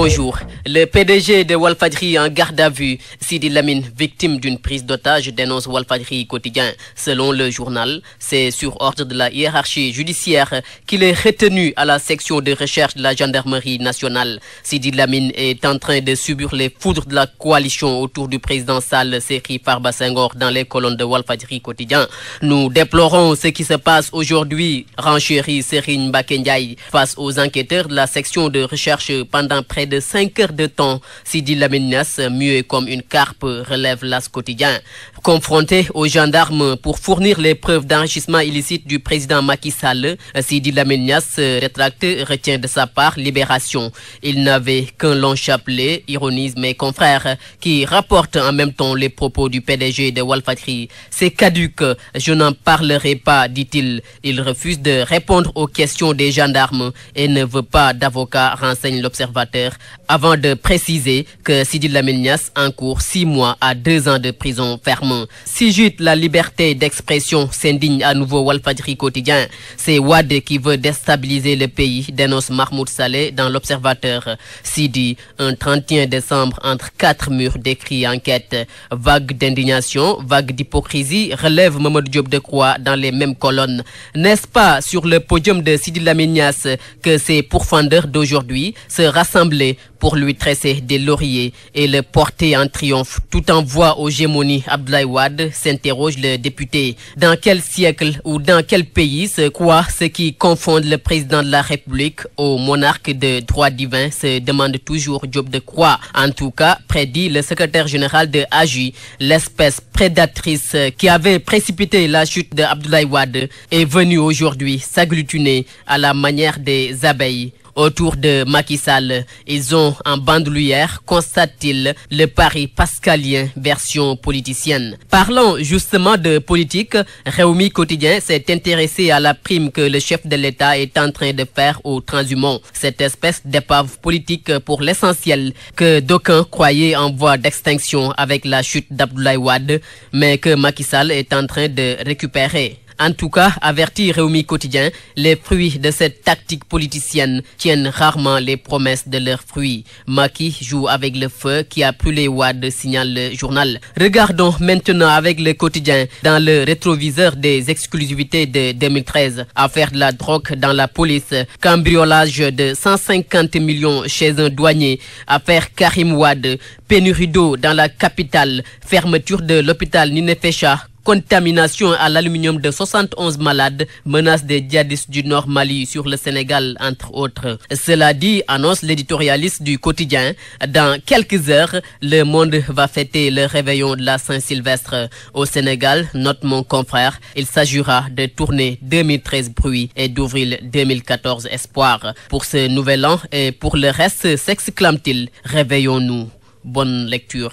Bonjour. Le PDG de Walfadjri en garde à vue, Sidi Lamine, victime d'une prise d'otage, dénonce Walfadjri quotidien. Selon le journal, c'est sur ordre de la hiérarchie judiciaire qu'il est retenu à la section de recherche de la gendarmerie nationale. Sidi Lamine est en train de subir les foudres de la coalition autour du président Sall Séri Farba Senghor dans les colonnes de Walfadjri quotidien. Nous déplorons ce qui se passe aujourd'hui, renchérit Serigne Mbacké Ndiaye face aux enquêteurs de la section de recherche pendant près de 5 heures de temps. Sidi Lamine Niass, muet comme une carpe, relève l'As quotidien. Confronté aux gendarmes pour fournir les preuves d'enrichissement illicite du président Macky Sall, Sidi Lamine Niass rétracte, retient de sa part Libération. Il n'avait qu'un long chapelet, ironise mes confrères, qui rapportent en même temps les propos du PDG de Walfadjri. C'est caduc, je n'en parlerai pas, dit-il. Il refuse de répondre aux questions des gendarmes et ne veut pas d'avocat, renseigne l'Observateur, avant de préciser que Sidi Lamine Niass encourt 6 mois à 2 ans de prison ferme. Si juste la liberté d'expression, s'indigne à nouveau Walfadjri quotidien. C'est Wade qui veut déstabiliser le pays, dénonce Mahmoud Saleh dans l'Observateur. Sidi, un 31 décembre entre 4 murs, décrit enquête. Vague d'indignation, vague d'hypocrisie, relève Mamadou Diop Decroix dans les mêmes colonnes. N'est-ce pas sur le podium de Sidi Lamine Niass que ces pourfendeurs d'aujourd'hui se rassemblaient pour lui tresser des lauriers et le porter en triomphe tout en voie aux gémonies? Abdoulaye Wade, s'interroge le député. Dans quel siècle ou dans quel pays se croient ceux qui confondent le président de la République au monarque de droit divin, se demande toujours Diop Decroix. En tout cas, prédit le secrétaire général de AJ, l'espèce prédatrice qui avait précipité la chute de Abdoulaye Wade est venue aujourd'hui s'agglutiner à la manière des abeilles autour de Macky Sall. Ils ont en bandoulière, constate-t-il, le pari pascalien version politicienne. Parlant justement de politique, Rewmi quotidien s'est intéressé à la prime que le chef de l'État est en train de faire aux transhumants. Cette espèce d'épave politique pour l'essentiel que d'aucuns croyaient en voie d'extinction avec la chute d'Abdoulaye Wade, mais que Macky Sall est en train de récupérer. En tout cas, avertit Rewmi quotidien, les fruits de cette tactique politicienne tiennent rarement les promesses de leurs fruits. Macky joue avec le feu qui a brûlé Wade, signale le journal. Regardons maintenant avec le quotidien dans le rétroviseur des exclusivités de 2013. Affaire de la drogue dans la police, cambriolage de 150 millions chez un douanier, affaire Karim Wade, pénurie d'eau dans la capitale, fermeture de l'hôpital Ninefécha, contamination à l'aluminium de 71 malades, menace des djihadistes du Nord Mali sur le Sénégal, entre autres. Cela dit, annonce l'éditorialiste du quotidien, dans quelques heures, le monde va fêter le réveillon de la Saint-Sylvestre. Au Sénégal, note mon confrère, il s'agira de tourner 2013 bruit et d'ouvrir 2014 espoir. Pour ce nouvel an et pour le reste, s'exclame-t-il, réveillons-nous. Bonne lecture.